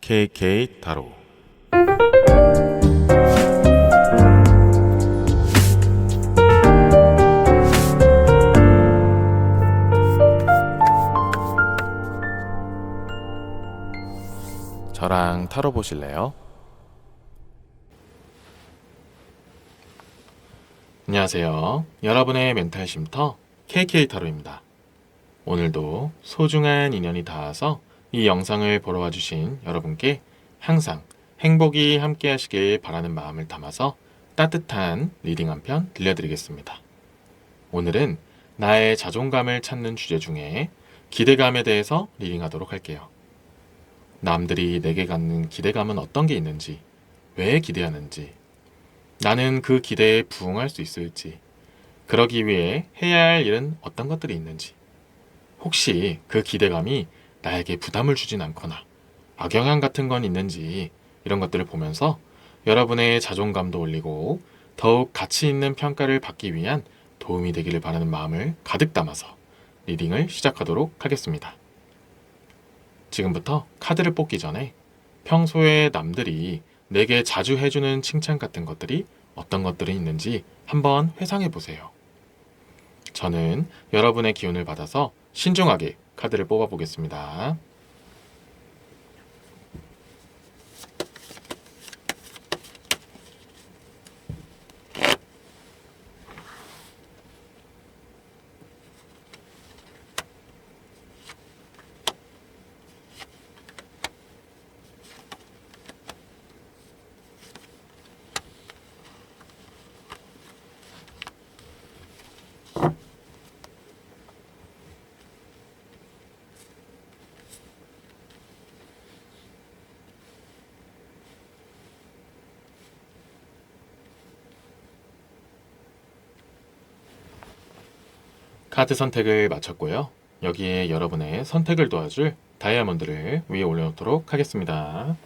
KK 타로. 저랑 타로 보실래요? 안녕하세요. 여러분의 멘탈 쉼터 KK 타로입니다. 오늘도 소중한 인연이 닿아서 이 영상을 보러 와주신 여러분께 항상 행복이 함께 하시길 바라는 마음을 담아서 따뜻한 리딩 한 편 들려드리겠습니다. 오늘은 나의 자존감을 찾는 주제 중에 기대감에 대해서 리딩하도록 할게요. 남들이 내게 갖는 기대감은 어떤 게 있는지, 왜 기대하는지, 나는 그 기대에 부응할 수 있을지, 그러기 위해 해야 할 일은 어떤 것들이 있는지, 혹시 그 기대감이 나에게 부담을 주진 않거나 악영향 같은 건 있는지, 이런 것들을 보면서 여러분의 자존감도 올리고 더욱 가치 있는 평가를 받기 위한 도움이 되기를 바라는 마음을 가득 담아서 리딩을 시작하도록 하겠습니다. 지금부터 카드를 뽑기 전에 평소에 남들이 내게 자주 해주는 칭찬 같은 것들이 어떤 것들이 있는지 한번 회상해 보세요. 저는 여러분의 기운을 받아서 신중하게 카드를 뽑아 보겠습니다. 카드 선택을 마쳤고요. 여기에 여러분의 선택을 도와줄 다이아몬드를 위에 올려놓도록 하겠습니다.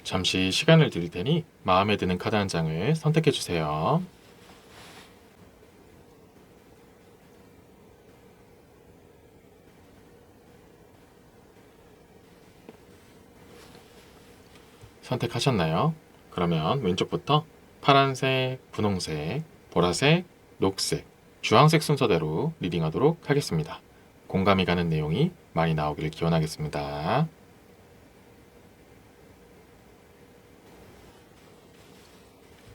잠시 시간을 드릴 테니 마음에 드는 카드 한 장을 선택해 주세요. 선택하셨나요? 그러면 왼쪽부터 파란색, 분홍색, 보라색, 녹색, 주황색 순서대로 리딩하도록 하겠습니다. 공감이 가는 내용이 많이 나오기를 기원하겠습니다.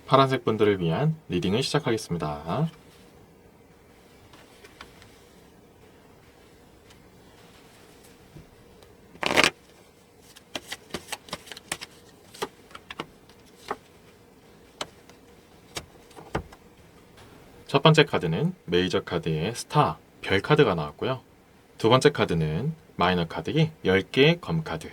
파란색 분들을 위한 리딩을 시작하겠습니다. 첫 번째 카드는 메이저 카드의 스타, 별 카드가 나왔고요. 두 번째 카드는 마이너 카드의 10개의 검 카드.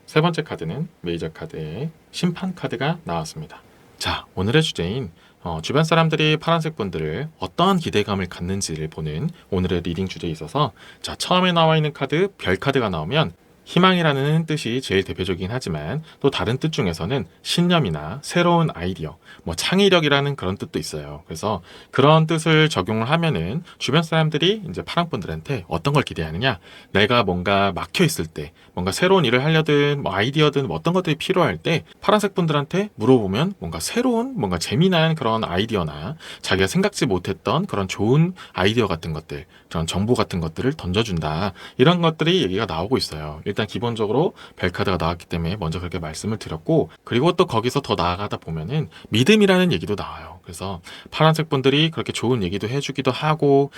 세 번째 카드는 메이저 카드의 심판 카드가 나왔습니다. 자, 오늘의 주제인 주변 사람들이 파란색 분들을 어떠한 기대감을 갖는지를 보는 오늘의 리딩 주제에 있어서, 자, 처음에 나와 있는 카드, 별 카드가 나오면 희망이라는 뜻이 제일 대표적이긴 하지만 또 다른 뜻 중에서는 신념이나 새로운 아이디어, 창의력이라는 그런 뜻도 있어요. 그래서 그런 뜻을 적용을 하면은 주변 사람들이 이제 파랑분들한테 어떤 걸 기대하느냐, 내가 뭔가 막혀 있을 때, 뭔가 새로운 일을 하려든 아이디어든 어떤 것들이 필요할 때 파란색 분들한테 물어보면 뭔가 새로운, 뭔가 재미난 그런 아이디어나 자기가 생각지 못했던 그런 좋은 아이디어 같은 것들, 그런 정보 같은 것들을 던져준다, 이런 것들이 얘기가 나오고 있어요. 일단 기본적으로 벨카드가 나왔기 때문에 먼저 그렇게 말씀을 드렸고, 그리고 또 거기서 더 나아가다 보면은 믿음이라는 얘기도 나와요. 그래서 파란색 분들이 그렇게 좋은 얘기도 해주기도 하고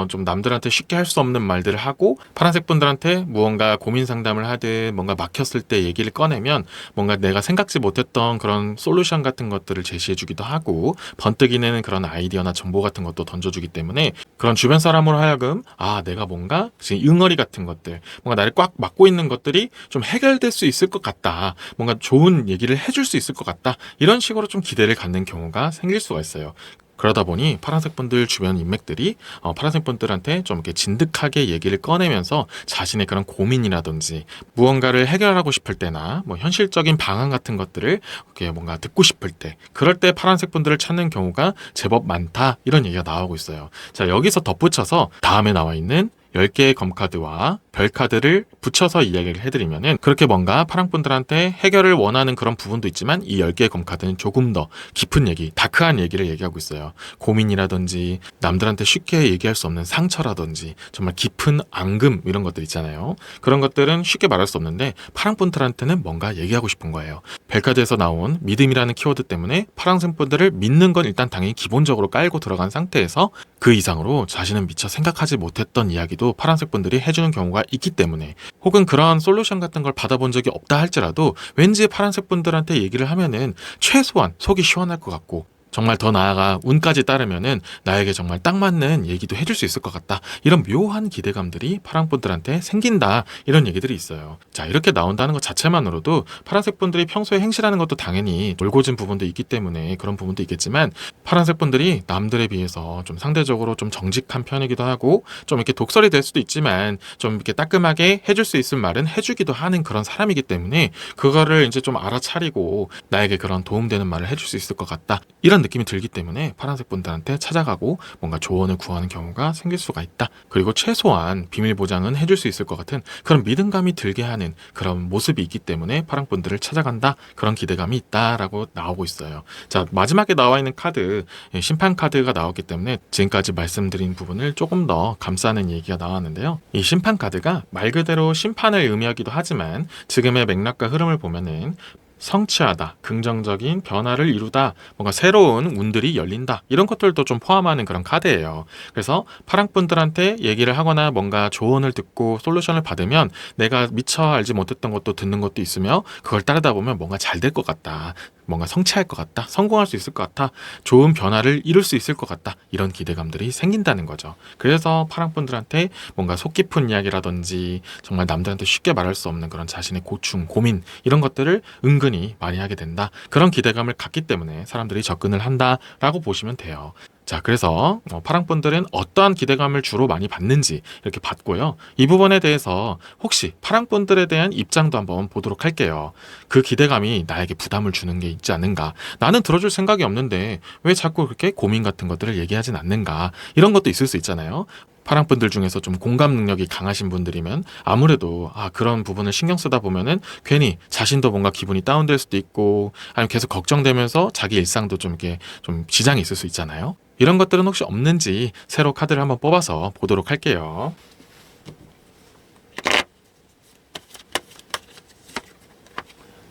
좀 남들한테 쉽게 할 수 없는 말들을 하고 파란색 분들한테 무언가 고민 상담을 하든 뭔가 막혔을 때 얘기를 꺼내면 뭔가 내가 생각지 못했던 그런 솔루션 같은 것들을 제시해주기도 하고 번뜩이는 그런 아이디어나 정보 같은 것도 던져주기 때문에 그런 주변 사람으로 하여금 내가 뭔가 지금 응어리 같은 것들 뭔가 나를 꽉 막고 있는 것들이 좀 해결될 수 있을 것 같다, 뭔가 좋은 얘기를 해줄 수 있을 것 같다, 이런 식으로 좀 기대를 갖는 경우가 생길 수가 있어요. 그러다 보니 파란색 분들 주변 인맥들이 파란색 분들한테 좀 이렇게 진득하게 얘기를 꺼내면서 자신의 그런 고민이라든지 무언가를 해결하고 싶을 때나 뭐 현실적인 방안 같은 것들을 이렇게 뭔가 듣고 싶을 때, 그럴 때 파란색 분들을 찾는 경우가 제법 많다, 이런 얘기가 나오고 있어요. 자, 여기서 덧붙여서 다음에 나와 있는 10개의 검카드와 별카드를 붙여서 이야기를 해드리면은, 그렇게 뭔가 파랑분들한테 해결을 원하는 그런 부분도 있지만 이 10개의 검카드는 조금 더 깊은 얘기, 다크한 얘기를 얘기하고 있어요. 고민이라든지 남들한테 쉽게 얘기할 수 없는 상처라든지 정말 깊은 앙금, 이런 것들 있잖아요. 그런 것들은 쉽게 말할 수 없는데 파랑분들한테는 뭔가 얘기하고 싶은 거예요. 별카드에서 나온 믿음이라는 키워드 때문에 파랑색 분들을 믿는 건 일단 당연히 기본적으로 깔고 들어간 상태에서 그 이상으로 자신은 미처 생각하지 못했던 이야기도 파란색 분들이 해주는 경우가 있기 때문에, 혹은 그런 솔루션 같은 걸 받아본 적이 없다 할지라도 왠지 파란색 분들한테 얘기를 하면은 최소한 속이 시원할 것 같고, 정말 더 나아가 운까지 따르면은 나에게 정말 딱 맞는 얘기도 해줄 수 있을 것 같다, 이런 묘한 기대감들이 파랑분들한테 생긴다, 이런 얘기들이 있어요. 자, 이렇게 나온다는 것 자체만으로도 파란색 분들이 평소에 행실하는 것도 당연히 놀고진 부분도 있기 때문에 그런 부분도 있겠지만, 파란색 분들이 남들에 비해서 좀 상대적으로 좀 정직한 편이기도 하고 좀 이렇게 독설이 될 수도 있지만 좀 이렇게 따끔하게 해줄 수 있을 말은 해주기도 하는 그런 사람이기 때문에 그거를 이제 좀 알아차리고 나에게 그런 도움되는 말을 해줄 수 있을 것 같다, 이런 느낌이 들기 때문에 파란색 분들한테 찾아가고 뭔가 조언을 구하는 경우가 생길 수가 있다. 그리고 최소한 비밀 보장은 해줄 수 있을 것 같은 그런 믿음감이 들게 하는 그런 모습이 있기 때문에 파랑 분들을 찾아간다, 그런 기대감이 있다라고 나오고 있어요. 자, 마지막에 나와 있는 카드, 심판 카드가 나왔기 때문에 지금까지 말씀드린 부분을 조금 더 감싸는 얘기가 나왔는데요. 이 심판 카드가 말 그대로 심판을 의미하기도 하지만 지금의 맥락과 흐름을 보면은 성취하다, 긍정적인 변화를 이루다, 뭔가 새로운 운들이 열린다, 이런 것들도 좀 포함하는 그런 카드예요. 그래서 파랑분들한테 얘기를 하거나 뭔가 조언을 듣고 솔루션을 받으면 내가 미처 알지 못했던 것도 듣는 것도 있으며 그걸 따르다 보면 뭔가 잘 될 것 같다, 뭔가 성취할 것 같다, 성공할 수 있을 것 같아, 좋은 변화를 이룰 수 있을 것 같다, 이런 기대감들이 생긴다는 거죠. 그래서 파랑분들한테 뭔가 속 깊은 이야기라든지 정말 남들한테 쉽게 말할 수 없는 그런 자신의 고충, 고민, 이런 것들을 은근히 많이 하게 된다, 그런 기대감을 갖기 때문에 사람들이 접근을 한다라고 보시면 돼요. 자, 그래서 파랑분들은 어떠한 기대감을 주로 많이 받는지 이렇게 봤고요. 이 부분에 대해서 혹시 파랑분들에 대한 입장도 한번 보도록 할게요. 그 기대감이 나에게 부담을 주는 게 있지 않는가, 나는 들어줄 생각이 없는데 왜 자꾸 그렇게 고민 같은 것들을 얘기하진 않는가, 이런 것도 있을 수 있잖아요. 파랑분들 중에서 좀 공감 능력이 강하신 분들이면 아무래도 그런 부분을 신경 쓰다 보면은 괜히 자신도 뭔가 기분이 다운될 수도 있고 아니면 계속 걱정되면서 자기 일상도 좀 이렇게 좀 지장이 있을 수 있잖아요. 이런 것들은 혹시 없는지 새로 카드를 한번 뽑아서 보도록 할게요.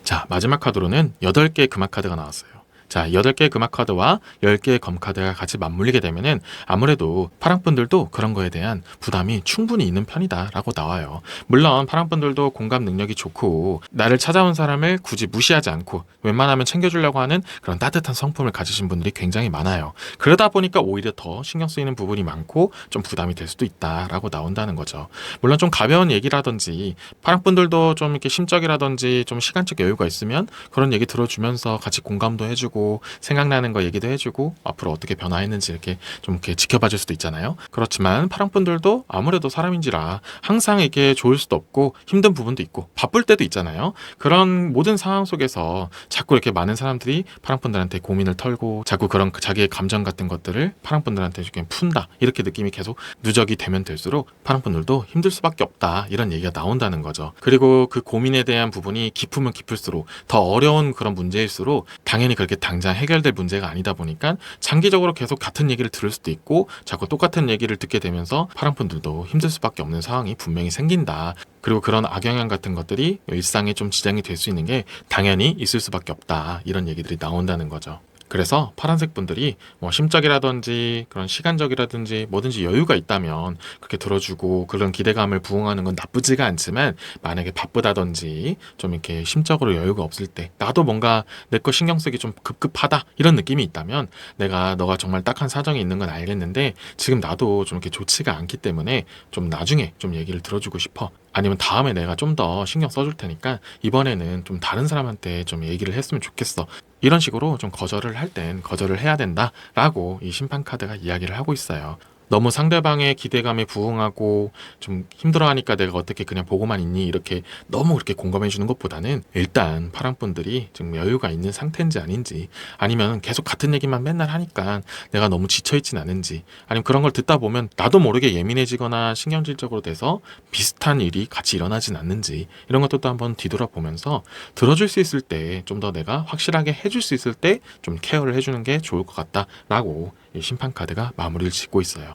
자, 마지막 카드로는 8개의 금화 카드가 나왔어요. 자, 8개의 금화 카드와 10개의 검 카드가 같이 맞물리게 되면은 아무래도 파랑분들도 그런 거에 대한 부담이 충분히 있는 편이다라고 나와요. 물론 파랑분들도 공감 능력이 좋고 나를 찾아온 사람을 굳이 무시하지 않고 웬만하면 챙겨주려고 하는 그런 따뜻한 성품을 가지신 분들이 굉장히 많아요. 그러다 보니까 오히려 더 신경 쓰이는 부분이 많고 좀 부담이 될 수도 있다라고 나온다는 거죠. 물론 좀 가벼운 얘기라든지 파랑분들도 좀 이렇게 심적이라든지 좀 시간적 여유가 있으면 그런 얘기 들어주면서 같이 공감도 해주고 생각나는 거 얘기도 해주고 앞으로 어떻게 변화했는지 이렇게 좀 이렇게 지켜봐 줄 수도 있잖아요. 그렇지만 파랑분들도 아무래도 사람인지라 항상 이게 좋을 수도 없고 힘든 부분도 있고 바쁠 때도 있잖아요. 그런 모든 상황 속에서 자꾸 이렇게 많은 사람들이 파랑분들한테 고민을 털고 자꾸 그런 자기의 감정 같은 것들을 파랑분들한테 이렇게 푼다, 이렇게 느낌이 계속 누적이 되면 될수록 파랑분들도 힘들 수밖에 없다, 이런 얘기가 나온다는 거죠. 그리고 그 고민에 대한 부분이 깊으면 깊을수록 더 어려운 그런 문제일수록 당연히 그렇게 당장 해결될 문제가 아니다 보니까 장기적으로 계속 같은 얘기를 들을 수도 있고 자꾸 똑같은 얘기를 듣게 되면서 파랑분들도 힘들 수밖에 없는 상황이 분명히 생긴다. 그리고 그런 악영향 같은 것들이 일상에 좀 지장이 될 수 있는 게 당연히 있을 수밖에 없다, 이런 얘기들이 나온다는 거죠. 그래서 파란색 분들이 뭐 심적이라든지 그런 시간적이라든지 뭐든지 여유가 있다면 그렇게 들어주고 그런 기대감을 부응하는 건 나쁘지가 않지만, 만약에 바쁘다든지 좀 이렇게 심적으로 여유가 없을 때 나도 뭔가 내 거 신경 쓰기 좀 급급하다 이런 느낌이 있다면, 내가 너가 정말 딱한 사정이 있는 건 알겠는데 지금 나도 좀 이렇게 좋지가 않기 때문에 좀 나중에 좀 얘기를 들어주고 싶어, 아니면 다음에 내가 좀 더 신경 써줄 테니까 이번에는 좀 다른 사람한테 좀 얘기를 했으면 좋겠어, 이런 식으로 좀 거절을 할 땐 거절을 해야 된다라고 이 심판 카드가 이야기를 하고 있어요. 너무 상대방의 기대감에 부응하고 좀 힘들어하니까 내가 어떻게 그냥 보고만 있니, 이렇게 너무 그렇게 공감해 주는 것보다는 일단 파랑분들이 지금 여유가 있는 상태인지 아닌지, 아니면 계속 같은 얘기만 맨날 하니까 내가 너무 지쳐있진 않은지, 아니면 그런 걸 듣다 보면 나도 모르게 예민해지거나 신경질적으로 돼서 비슷한 일이 같이 일어나진 않는지, 이런 것들도 한번 뒤돌아보면서 들어줄 수 있을 때 좀 더 내가 확실하게 해줄 수 있을 때 좀 케어를 해주는 게 좋을 것 같다라고 이 심판 카드가 마무리를 짓고 있어요.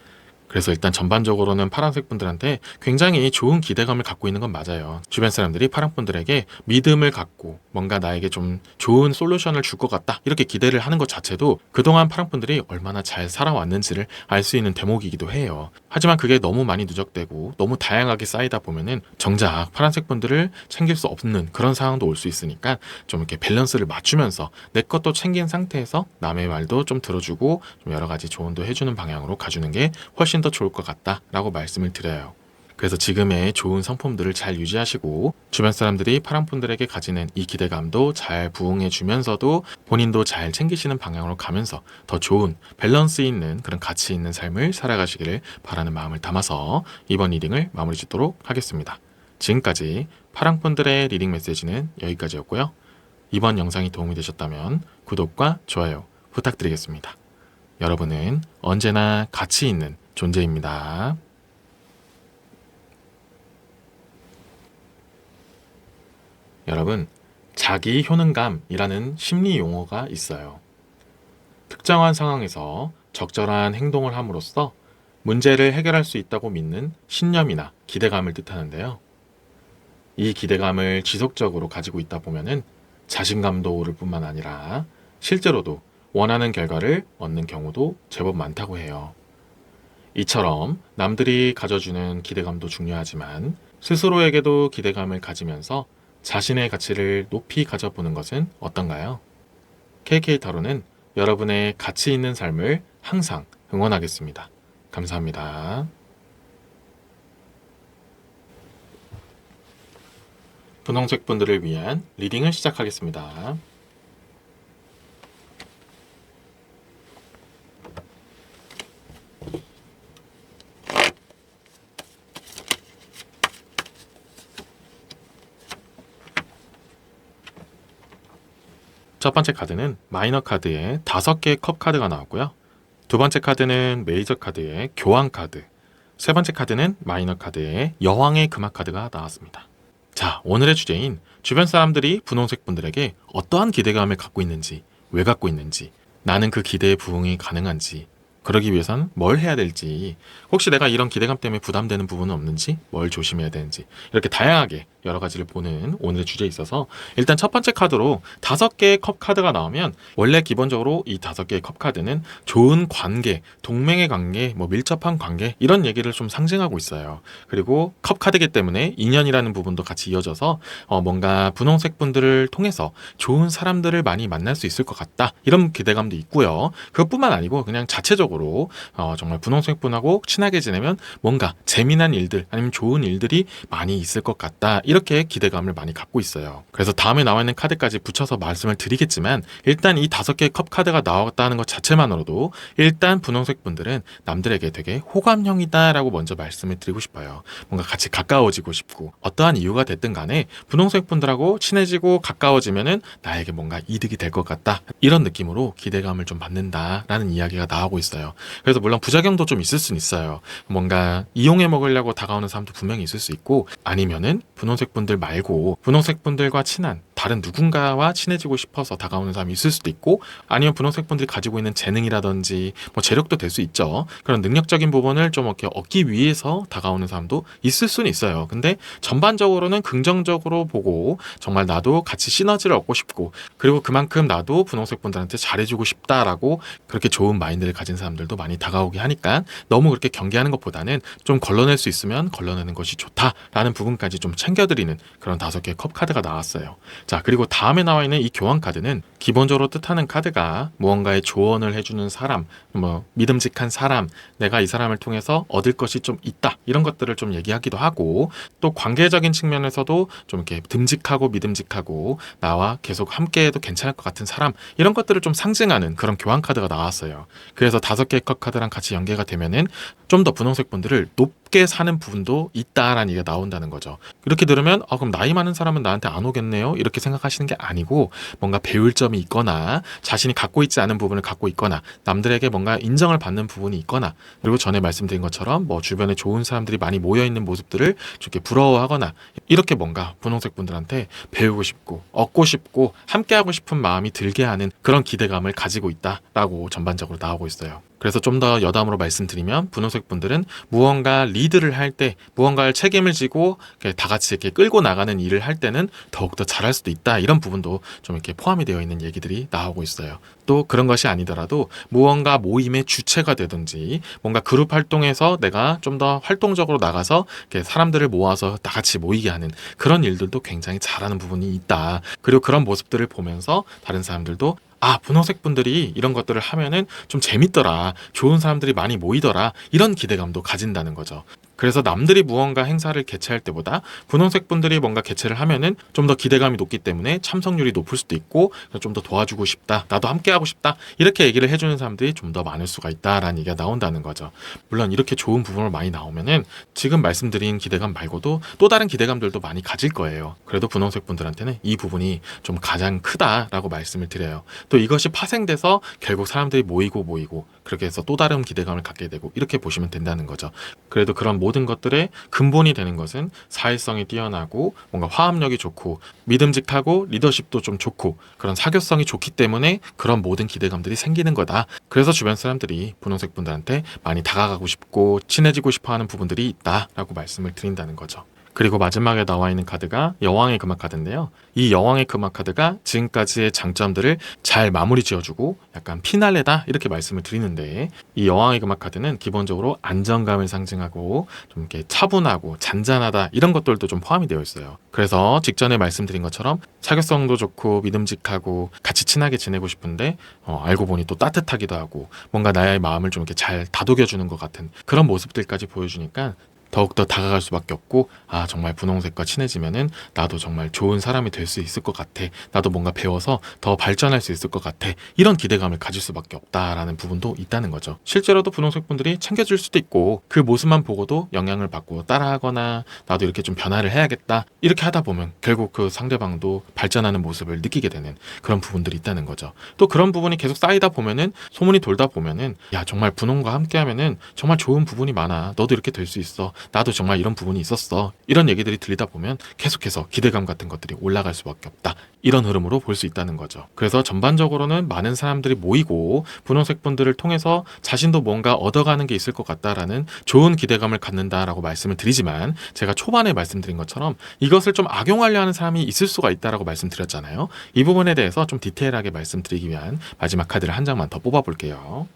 그래서 일단 전반적으로는 파란색 분들한테 굉장히 좋은 기대감을 갖고 있는 건 맞아요. 주변 사람들이 파란 분들에게 믿음을 갖고 뭔가 나에게 좀 좋은 솔루션을 줄 것 같다 이렇게 기대를 하는 것 자체도 그동안 파란 분들이 얼마나 잘 살아왔는지를 알 수 있는 대목이기도 해요. 하지만 그게 너무 많이 누적되고 너무 다양하게 쌓이다 보면은 정작 파란색 분들을 챙길 수 없는 그런 상황도 올 수 있으니까, 좀 이렇게 밸런스를 맞추면서 내 것도 챙긴 상태에서 남의 말도 좀 들어주고 좀 여러 가지 조언도 해주는 방향으로 가주는 게 훨씬 더 좋을 것 같다라고 말씀을 드려요. 그래서 지금의 좋은 성품들을 잘 유지하시고 주변 사람들이 파랑분들에게 가지는 이 기대감도 잘 부응해 주면서도 본인도 잘 챙기시는 방향으로 가면서 더 좋은 밸런스 있는 그런 가치 있는 삶을 살아가시기를 바라는 마음을 담아서 이번 리딩을 마무리 짓도록 하겠습니다. 지금까지 파랑분들의 리딩 메시지는 여기까지였고요. 이번 영상이 도움이 되셨다면 구독과 좋아요 부탁드리겠습니다. 여러분은 언제나 가치 있는 존재입니다. 여러분, 자기 효능감이라는 심리 용어가 있어요. 특정한 상황에서 적절한 행동을 함으로써 문제를 해결할 수 있다고 믿는 신념이나 기대감을 뜻하는데요. 이 기대감을 지속적으로 가지고 있다 보면은 자신감도 오를 뿐만 아니라 실제로도 원하는 결과를 얻는 경우도 제법 많다고 해요. 이처럼 남들이 가져주는 기대감도 중요하지만 스스로에게도 기대감을 가지면서 자신의 가치를 높이 가져보는 것은 어떤가요? KK타로는 여러분의 가치 있는 삶을 항상 응원하겠습니다. 감사합니다. 분홍색 분들을 위한 리딩을 시작하겠습니다. 첫 번째 카드는 마이너 카드에 5개의 컵 카드가 나왔고요. 두 번째 카드는 메이저 카드의 교황 카드, 세 번째 카드는 마이너 카드의 여왕의 금화 카드가 나왔습니다. 자, 오늘의 주제인 주변 사람들이 분홍색 분들에게 어떠한 기대감을 갖고 있는지, 왜 갖고 있는지, 나는 그 기대에 부응이 가능한지, 그러기 위해서는 뭘 해야 될지, 혹시 내가 이런 기대감 때문에 부담되는 부분은 없는지, 뭘 조심해야 되는지, 이렇게 다양하게 여러 가지를 보는 오늘의 주제에 있어서 일단 첫 번째 카드로 5개의 컵 카드가 나오면, 원래 기본적으로 이 5개의 컵 카드는 좋은 관계, 동맹의 관계, 뭐 밀접한 관계 이런 얘기를 좀 상징하고 있어요. 그리고 컵 카드이기 때문에 인연이라는 부분도 같이 이어져서 뭔가 분홍색 분들을 통해서 좋은 사람들을 많이 만날 수 있을 것 같다 이런 기대감도 있고요. 그것뿐만 아니고 그냥 자체적으로 정말 분홍색 분하고 친하게 지내면 뭔가 재미난 일들 아니면 좋은 일들이 많이 있을 것 같다 이렇게 기대감을 많이 갖고 있어요. 그래서 다음에 나와 있는 카드까지 붙여서 말씀을 드리겠지만, 일단 이 5개의 컵 카드가 나왔다는 것 자체만으로도 일단 분홍색 분들은 남들에게 되게 호감형이다라고 먼저 말씀을 드리고 싶어요. 뭔가 같이 가까워지고 싶고, 어떠한 이유가 됐든 간에 분홍색 분들하고 친해지고 가까워지면은 나에게 뭔가 이득이 될 것 같다 이런 느낌으로 기대감을 좀 받는다라는 이야기가 나오고 있어요. 그래서 물론 부작용도 좀 있을 수는 있어요. 뭔가 이용해 먹으려고 다가오는 사람도 분명히 있을 수 있고, 아니면은 분홍색 분들 말고 분홍색 분들과 친한 다른 누군가와 친해지고 싶어서 다가오는 사람이 있을 수도 있고, 아니면 분홍색 분들이 가지고 있는 재능이라든지 뭐 재력도 될 수 있죠. 그런 능력적인 부분을 좀 이렇게 얻기 위해서 다가오는 사람도 있을 수는 있어요. 근데 전반적으로는 긍정적으로 보고 정말 나도 같이 시너지를 얻고 싶고, 그리고 그만큼 나도 분홍색 분들한테 잘해주고 싶다라고 그렇게 좋은 마인드를 가진 사람들도 많이 다가오게 하니까, 너무 그렇게 경계하는 것보다는 좀 걸러낼 수 있으면 걸러내는 것이 좋다라는 부분까지 좀 챙겨드리는 그런 5개의 컵 카드가 나왔어요. 자, 그리고 다음에 나와 있는 이 교환 카드는 기본적으로 뜻하는 카드가 무언가의 조언을 해주는 사람, 뭐 믿음직한 사람, 내가 이 사람을 통해서 얻을 것이 좀 있다, 이런 것들을 좀 얘기하기도 하고, 또 관계적인 측면에서도 좀 이렇게 듬직하고 믿음직하고 나와 계속 함께해도 괜찮을 것 같은 사람, 이런 것들을 좀 상징하는 그런 교환 카드가 나왔어요. 그래서 5개의 컵 카드랑 같이 연계가 되면은 좀 더 분홍색 분들을 높게 사는 부분도 있다라는 얘기가 나온다는 거죠. 이렇게 들으면 그럼 나이 많은 사람은 나한테 안 오겠네요, 이렇게 생각하시는 게 아니고, 뭔가 배울 점이 있거나 자신이 갖고 있지 않은 부분을 갖고 있거나 남들에게 뭔가 인정을 받는 부분이 있거나, 그리고 전에 말씀드린 것처럼 뭐 주변에 좋은 사람들이 많이 모여있는 모습들을 이렇게 부러워하거나, 이렇게 뭔가 분홍색 분들한테 배우고 싶고 얻고 싶고 함께하고 싶은 마음이 들게 하는 그런 기대감을 가지고 있다라고 전반적으로 나오고 있어요. 그래서 좀 더 여담으로 말씀드리면, 분홍색 분들은 무언가 리드를 할 때, 무언가를 책임을 지고 다 같이 이렇게 끌고 나가는 일을 할 때는 더욱더 잘할 수도 있다, 이런 부분도 좀 이렇게 포함이 되어 있는 얘기들이 나오고 있어요. 또 그런 것이 아니더라도 무언가 모임의 주체가 되든지, 뭔가 그룹 활동에서 내가 좀 더 활동적으로 나가서 이렇게 사람들을 모아서 다 같이 모이게 하는 그런 일들도 굉장히 잘하는 부분이 있다. 그리고 그런 모습들을 보면서 다른 사람들도 분홍색 분들이 이런 것들을 하면은 좀 재밌더라, 좋은 사람들이 많이 모이더라, 이런 기대감도 가진다는 거죠. 그래서 남들이 무언가 행사를 개최할 때보다 분홍색 분들이 뭔가 개최를 하면은 좀 더 기대감이 높기 때문에 참석률이 높을 수도 있고, 좀 더 도와주고 싶다, 나도 함께하고 싶다, 이렇게 얘기를 해주는 사람들이 좀 더 많을 수가 있다라는 얘기가 나온다는 거죠. 물론 이렇게 좋은 부분을 많이 나오면은 지금 말씀드린 기대감 말고도 또 다른 기대감들도 많이 가질 거예요. 그래도 분홍색 분들한테는 이 부분이 좀 가장 크다라고 말씀을 드려요. 또 이것이 파생돼서 결국 사람들이 모이고 그렇게 해서 또 다른 기대감을 갖게 되고, 이렇게 보시면 된다는 거죠. 그래도 그런 모든 것들의 근본이 되는 것은 사회성이 뛰어나고 뭔가 화합력이 좋고 믿음직하고 리더십도 좀 좋고 그런 사교성이 좋기 때문에 그런 모든 기대감들이 생기는 거다. 그래서 주변 사람들이 분홍색 분들한테 많이 다가가고 싶고 친해지고 싶어하는 부분들이 있다라고 말씀을 드린다는 거죠. 그리고 마지막에 나와 있는 카드가 여왕의 금화 카드인데요. 이 여왕의 금화 카드가 지금까지의 장점들을 잘 마무리 지어주고 약간 피날레다, 이렇게 말씀을 드리는데, 이 여왕의 금화 카드는 기본적으로 안정감을 상징하고 좀 이렇게 차분하고 잔잔하다, 이런 것들도 좀 포함이 되어 있어요. 그래서 직전에 말씀드린 것처럼 사교성도 좋고 믿음직하고 같이 친하게 지내고 싶은데 알고 보니 또 따뜻하기도 하고 뭔가 나의 마음을 좀 이렇게 잘 다독여주는 것 같은 그런 모습들까지 보여주니까 더욱더 다가갈 수밖에 없고, 정말 분홍색과 친해지면은 나도 정말 좋은 사람이 될 수 있을 것 같아, 나도 뭔가 배워서 더 발전할 수 있을 것 같아, 이런 기대감을 가질 수밖에 없다라는 부분도 있다는 거죠. 실제로도 분홍색 분들이 챙겨줄 수도 있고, 그 모습만 보고도 영향을 받고 따라하거나 나도 이렇게 좀 변화를 해야겠다, 이렇게 하다 보면 결국 그 상대방도 발전하는 모습을 느끼게 되는 그런 부분들이 있다는 거죠. 또 그런 부분이 계속 쌓이다 보면은, 소문이 돌다 보면은, 야, 정말 분홍과 함께 하면은 정말 좋은 부분이 많아, 너도 이렇게 될 수 있어, 나도 정말 이런 부분이 있었어, 이런 얘기들이 들리다 보면 계속해서 기대감 같은 것들이 올라갈 수밖에 없다, 이런 흐름으로 볼 수 있다는 거죠. 그래서 전반적으로는 많은 사람들이 모이고 분홍색 분들을 통해서 자신도 뭔가 얻어가는 게 있을 것 같다라는 좋은 기대감을 갖는다라고 말씀을 드리지만, 제가 초반에 말씀드린 것처럼 이것을 좀 악용하려 하는 사람이 있을 수가 있다라고 말씀드렸잖아요. 이 부분에 대해서 좀 디테일하게 말씀드리기 위한 마지막 카드를 한 장만 더 뽑아볼게요.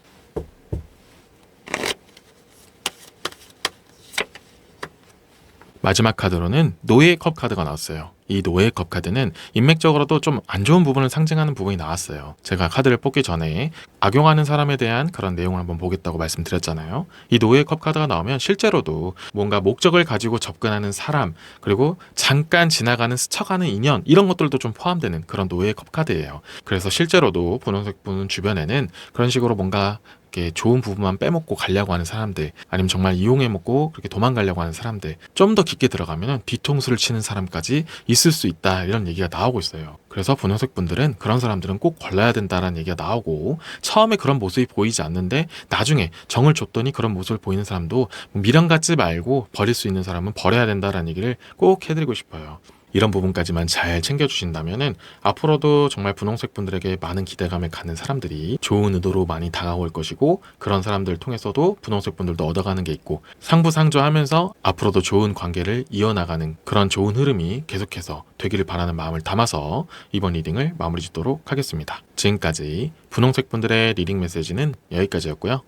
마지막 카드로는 노예의 컵 카드가 나왔어요. 이 노예의 컵 카드는 인맥적으로도 좀 안 좋은 부분을 상징하는 부분이 나왔어요. 제가 카드를 뽑기 전에 악용하는 사람에 대한 그런 내용을 한번 보겠다고 말씀드렸잖아요. 이 노예의 컵 카드가 나오면 실제로도 뭔가 목적을 가지고 접근하는 사람, 그리고 잠깐 지나가는 스쳐가는 인연, 이런 것들도 좀 포함되는 그런 노예의 컵 카드예요. 그래서 실제로도 분홍색 분 주변에는 그런 식으로 뭔가 이렇게 좋은 부분만 빼먹고 가려고 하는 사람들, 아니면 정말 이용해먹고 그렇게 도망가려고 하는 사람들, 좀 더 깊게 들어가면 뒤통수를 치는 사람까지 있을 수 있다, 이런 얘기가 나오고 있어요. 그래서 분홍색 분들은 그런 사람들은 꼭 걸러야 된다라는 얘기가 나오고, 처음에 그런 모습이 보이지 않는데 나중에 정을 줬더니 그런 모습을 보이는 사람도 미련 갖지 말고 버릴 수 있는 사람은 버려야 된다라는 얘기를 꼭 해드리고 싶어요. 이런 부분까지만 잘 챙겨주신다면은 앞으로도 정말 분홍색 분들에게 많은 기대감을 갖는 사람들이 좋은 의도로 많이 다가올 것이고, 그런 사람들을 통해서도 분홍색 분들도 얻어가는 게 있고, 상부상조하면서 앞으로도 좋은 관계를 이어나가는 그런 좋은 흐름이 계속해서 되기를 바라는 마음을 담아서 이번 리딩을 마무리 짓도록 하겠습니다. 지금까지 분홍색 분들의 리딩 메시지는 여기까지였고요.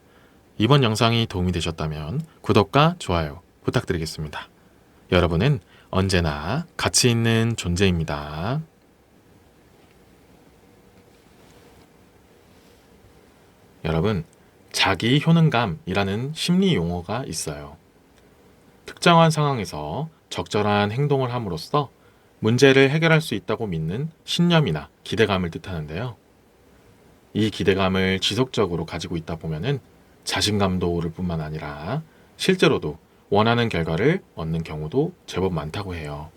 이번 영상이 도움이 되셨다면 구독과 좋아요 부탁드리겠습니다. 여러분은 언제나 가치 있는 존재입니다. 여러분, 자기 효능감이라는 심리 용어가 있어요. 특정한 상황에서 적절한 행동을 함으로써 문제를 해결할 수 있다고 믿는 신념이나 기대감을 뜻하는데요. 이 기대감을 지속적으로 가지고 있다 보면은 자신감도 오를 뿐만 아니라 실제로도 원하는 결과를 얻는 경우도 제법 많다고 해요.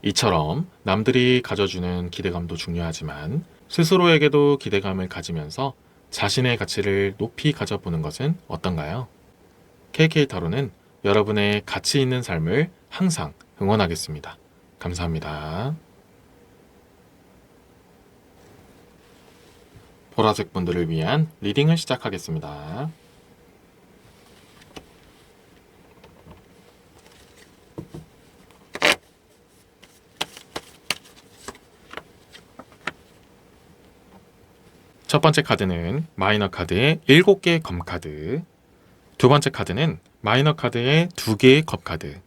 이처럼 남들이 가져주는 기대감도 중요하지만 스스로에게도 기대감을 가지면서 자신의 가치를 높이 가져보는 것은 어떤가요? KK타로는 여러분의 가치 있는 삶을 항상 응원하겠습니다. 감사합니다. 보라색 분들을 위한 리딩을 시작하겠습니다. 첫 번째 카드는 마이너 카드의 7개의 검 카드, 두 번째 카드는 마이너 카드의 2개의 검 카드,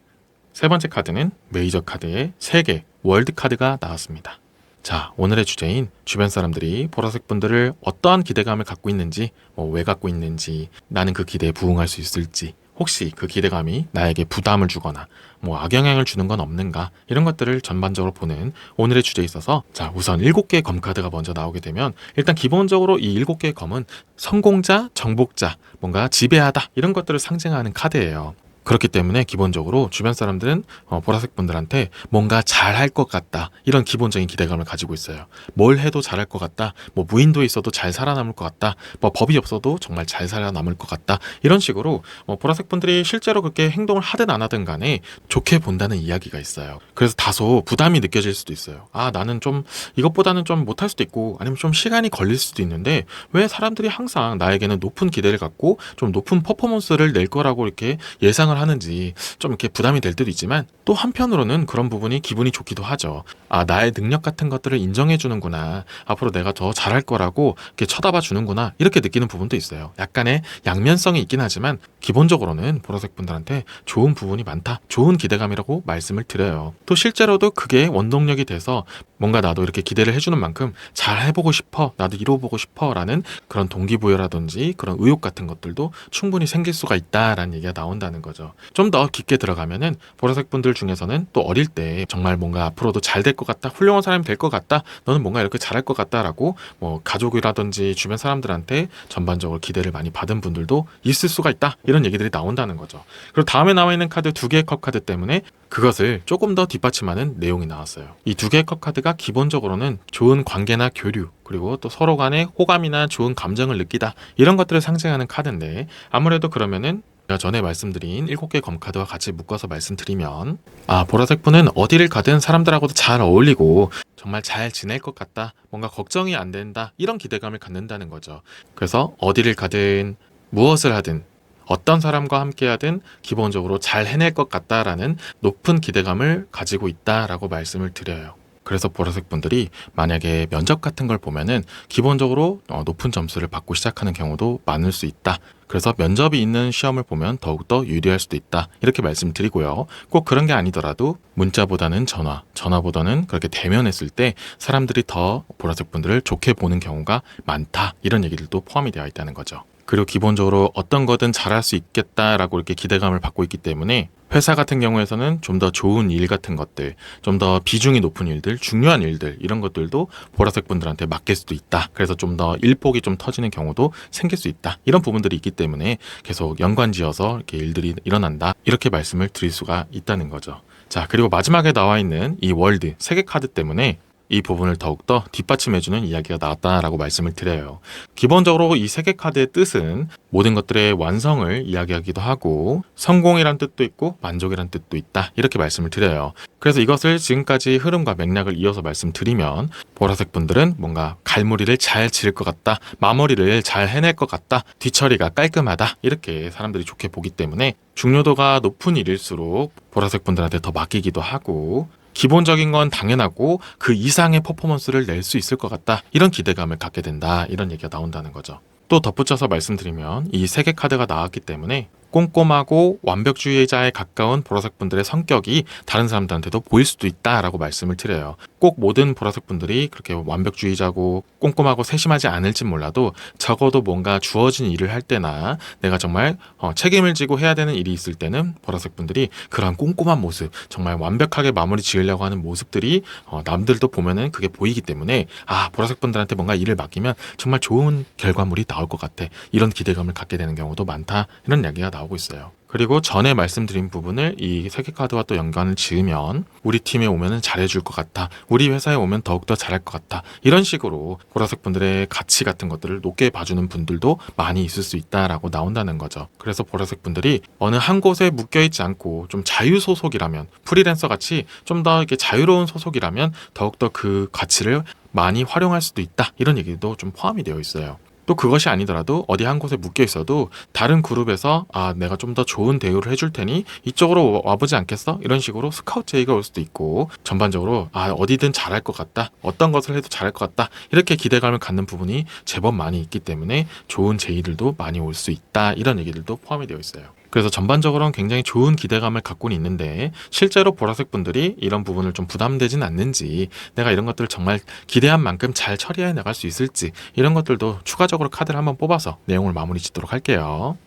세 번째 카드는 메이저 카드의 3개 월드 카드가 나왔습니다. 자, 오늘의 주제인 주변 사람들이 보라색 분들을 어떠한 기대감을 갖고 있는지, 왜 갖고 있는지, 나는 그 기대에 부응할 수 있을지, 혹시 그 기대감이 나에게 부담을 주거나 악영향을 주는 건 없는가, 이런 것들을 전반적으로 보는 오늘의 주제에 있어서, 자, 우선 7개의 검 카드가 먼저 나오게 되면 일단 기본적으로 이 7개의 검은 성공자, 정복자, 뭔가 지배하다 이런 것들을 상징하는 카드예요. 그렇기 때문에 기본적으로 주변 사람들은 보라색 분들한테 뭔가 잘할 것 같다, 이런 기본적인 기대감을 가지고 있어요. 뭘 해도 잘할 것 같다, 무인도 있어도 잘 살아남을 것 같다, 법이 없어도 정말 잘 살아남을 것 같다, 이런 식으로 보라색 분들이 실제로 그렇게 행동을 하든 안 하든 간에 좋게 본다는 이야기가 있어요. 그래서 다소 부담이 느껴질 수도 있어요. 아, 나는 좀 이것보다는 좀 못할 수도 있고, 아니면 좀 시간이 걸릴 수도 있는데 왜 사람들이 항상 나에게는 높은 기대를 갖고 좀 높은 퍼포먼스를 낼 거라고 이렇게 예상을 하는지 좀 이렇게 부담이 될 때도 있지만, 또 한편으로는 그런 부분이 기분이 좋기도 하죠. 아, 나의 능력 같은 것들을 인정해 주는구나, 앞으로 내가 더 잘할 거라고 이렇게 쳐다봐 주는구나, 이렇게 느끼는 부분도 있어요. 약간의 양면성이 있긴 하지만 기본적으로는 보라색 분들한테 좋은 부분이 많다, 좋은 기대감이라고 말씀을 드려요. 또 실제로도 그게 원동력이 돼서 뭔가 나도 이렇게 기대를 해주는 만큼 잘 해보고 싶어, 나도 이뤄보고 싶어 라는 그런 동기부여라든지 그런 의욕 같은 것들도 충분히 생길 수가 있다라는 얘기가 나온다는 거죠. 좀 더 깊게 들어가면은 보라색 분들 중에서는 또 어릴 때 정말 뭔가 앞으로도 잘 될 것 같다, 훌륭한 사람이 될 것 같다, 너는 뭔가 이렇게 잘할 것 같다라고 가족이라든지 주변 사람들한테 전반적으로 기대를 많이 받은 분들도 있을 수가 있다, 이런 얘기들이 나온다는 거죠. 그리고 다음에 나와 있는 카드 2개의 컵 카드 때문에 그것을 조금 더 뒷받침하는 내용이 나왔어요. 이 2개의 컵 카드가 기본적으로는 좋은 관계나 교류, 그리고 또 서로 간의 호감이나 좋은 감정을 느끼다, 이런 것들을 상징하는 카드인데, 아무래도 그러면은 제가 전에 말씀드린 7개의 검카드와 같이 묶어서 말씀드리면, 아, 보라색 분은 어디를 가든 사람들하고도 잘 어울리고 정말 잘 지낼 것 같다, 뭔가 걱정이 안 된다, 이런 기대감을 갖는다는 거죠. 그래서 어디를 가든 무엇을 하든 어떤 사람과 함께 하든 기본적으로 잘 해낼 것 같다라는 높은 기대감을 가지고 있다라고 말씀을 드려요. 그래서 보라색 분들이 만약에 면접 같은 걸 보면은 기본적으로 높은 점수를 받고 시작하는 경우도 많을 수 있다. 그래서 면접이 있는 시험을 보면 더욱더 유리할 수도 있다, 이렇게 말씀드리고요. 꼭 그런 게 아니더라도 문자보다는 전화보다는 그렇게 대면했을 때 사람들이 더 보라색 분들을 좋게 보는 경우가 많다, 이런 얘기들도 포함이 되어 있다는 거죠. 그리고 기본적으로 어떤 거든 잘할 수 있겠다라고 이렇게 기대감을 받고 있기 때문에 회사 같은 경우에서는 좀 더 좋은 일 같은 것들, 좀 더 비중이 높은 일들, 중요한 일들, 이런 것들도 보라색 분들한테 맡길 수도 있다. 그래서 좀 더 일폭이 좀 터지는 경우도 생길 수 있다. 이런 부분들이 있기 때문에 계속 연관지어서 이렇게 일들이 일어난다, 이렇게 말씀을 드릴 수가 있다는 거죠. 자, 그리고 마지막에 나와 있는 이 월드 3개 카드 때문에 이 부분을 더욱더 뒷받침해주는 이야기가 나왔다라고 말씀을 드려요. 기본적으로 이 3개 카드의 뜻은 모든 것들의 완성을 이야기하기도 하고 성공이란 뜻도 있고 만족이란 뜻도 있다, 이렇게 말씀을 드려요. 그래서 이것을 지금까지 흐름과 맥락을 이어서 말씀드리면 보라색 분들은 뭔가 갈무리를 잘 지을 것 같다, 마무리를 잘 해낼 것 같다, 뒤처리가 깔끔하다, 이렇게 사람들이 좋게 보기 때문에 중요도가 높은 일일수록 보라색 분들한테 더 맡기기도 하고, 기본적인 건 당연하고 그 이상의 퍼포먼스를 낼 수 있을 것 같다, 이런 기대감을 갖게 된다, 이런 얘기가 나온다는 거죠. 또 덧붙여서 말씀드리면 이 3개 카드가 나왔기 때문에 꼼꼼하고 완벽주의자에 가까운 보라색 분들의 성격이 다른 사람들한테도 보일 수도 있다라고 말씀을 드려요. 꼭 모든 보라색 분들이 그렇게 완벽주의자고 꼼꼼하고 세심하지 않을진 몰라도 적어도 뭔가 주어진 일을 할 때나 내가 정말 책임을 지고 해야 되는 일이 있을 때는 보라색 분들이 그런 꼼꼼한 모습, 정말 완벽하게 마무리 지으려고 하는 모습들이 남들도 보면은 그게 보이기 때문에 보라색 분들한테 뭔가 일을 맡기면 정말 좋은 결과물이 나올 것 같아, 이런 기대감을 갖게 되는 경우도 많다, 이런 이야기가 나오고 있어요. 그리고 전에 말씀드린 부분을 이 3개 카드와 또 연관을 지으면 우리 팀에 오면 잘해줄 것 같아, 우리 회사에 오면 더욱더 잘할 것 같아, 이런 식으로 보라색 분들의 가치 같은 것들을 높게 봐주는 분들도 많이 있을 수 있다라고 나온다는 거죠. 그래서 보라색 분들이 어느 한 곳에 묶여있지 않고 좀 자유소속이라면, 프리랜서 같이 좀 더 이렇게 자유로운 소속이라면 더욱더 그 가치를 많이 활용할 수도 있다, 이런 얘기도 좀 포함이 되어 있어요. 또 그것이 아니더라도 어디 한 곳에 묶여 있어도 다른 그룹에서 내가 좀 더 좋은 대우를 해줄 테니 이쪽으로 와보지 않겠어? 이런 식으로 스카우트 제의가 올 수도 있고, 전반적으로 어디든 잘할 것 같다, 어떤 것을 해도 잘할 것 같다, 이렇게 기대감을 갖는 부분이 제법 많이 있기 때문에 좋은 제의들도 많이 올 수 있다, 이런 얘기들도 포함이 되어 있어요. 그래서 전반적으로는 굉장히 좋은 기대감을 갖고는 있는데 실제로 보라색 분들이 이런 부분을 좀 부담되진 않는지, 내가 이런 것들을 정말 기대한 만큼 잘 처리해 나갈 수 있을지, 이런 것들도 추가적으로 카드를 한번 뽑아서 내용을 마무리 짓도록 할게요.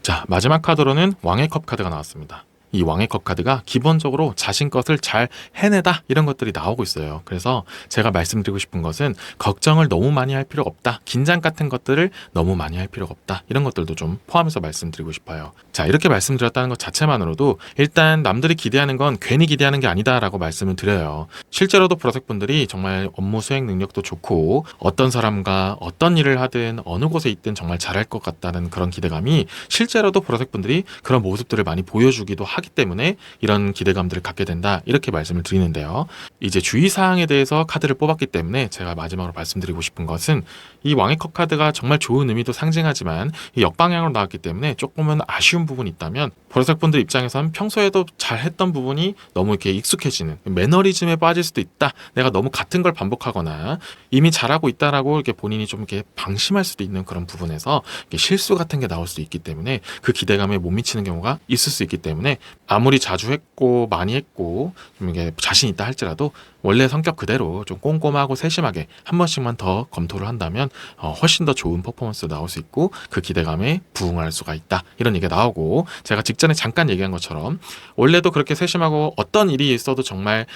자, 마지막 카드로는 왕의 컵 카드가 나왔습니다. 이 왕의 컵 카드가 기본적으로 자신 것을 잘 해내다, 이런 것들이 나오고 있어요. 그래서 제가 말씀드리고 싶은 것은 걱정을 너무 많이 할 필요가 없다, 긴장 같은 것들을 너무 많이 할 필요가 없다, 이런 것들도 좀 포함해서 말씀드리고 싶어요. 자, 이렇게 말씀드렸다는 것 자체만으로도 일단 남들이 기대하는 건 괜히 기대하는 게 아니다라고 말씀을 드려요. 실제로도 보라색 분들이 정말 업무 수행 능력도 좋고 어떤 사람과 어떤 일을 하든 어느 곳에 있든 정말 잘할 것 같다는 그런 기대감이 실제로도 보라색 분들이 그런 모습들을 많이 보여주기도 하기 때문에 이런 기대감들을 갖게 된다, 이렇게 말씀을 드리는데요. 이제 주의사항에 대해서 카드를 뽑았기 때문에 제가 마지막으로 말씀드리고 싶은 것은, 이 왕의 컵 카드가 정말 좋은 의미도 상징하지만 이 역방향으로 나왔기 때문에 조금은 아쉬운 부분이 있다면, 보라색 분들 입장에서는 평소에도 잘했던 부분이 너무 이렇게 익숙해지는 매너리즘에 빠질 수도 있다, 내가 너무 같은 걸 반복하거나 이미 잘하고 있다라고 이렇게 본인이 좀 이렇게 방심할 수도 있는 그런 부분에서 실수 같은 게 나올 수 있기 때문에 그 기대감에 못 미치는 경우가 있을 수 있기 때문에, 아무리 자주 했고 많이 했고 좀 이게 자신 있다 할지라도 원래 성격 그대로 좀 꼼꼼하고 세심하게 한 번씩만 더 검토를 한다면 훨씬 더 좋은 퍼포먼스가 나올 수 있고 그 기대감에 부응할 수가 있다, 이런 얘기가 나오고, 제가 직전에 잠깐 얘기한 것처럼 원래도 그렇게 세심하고 어떤 일이 있어도 정말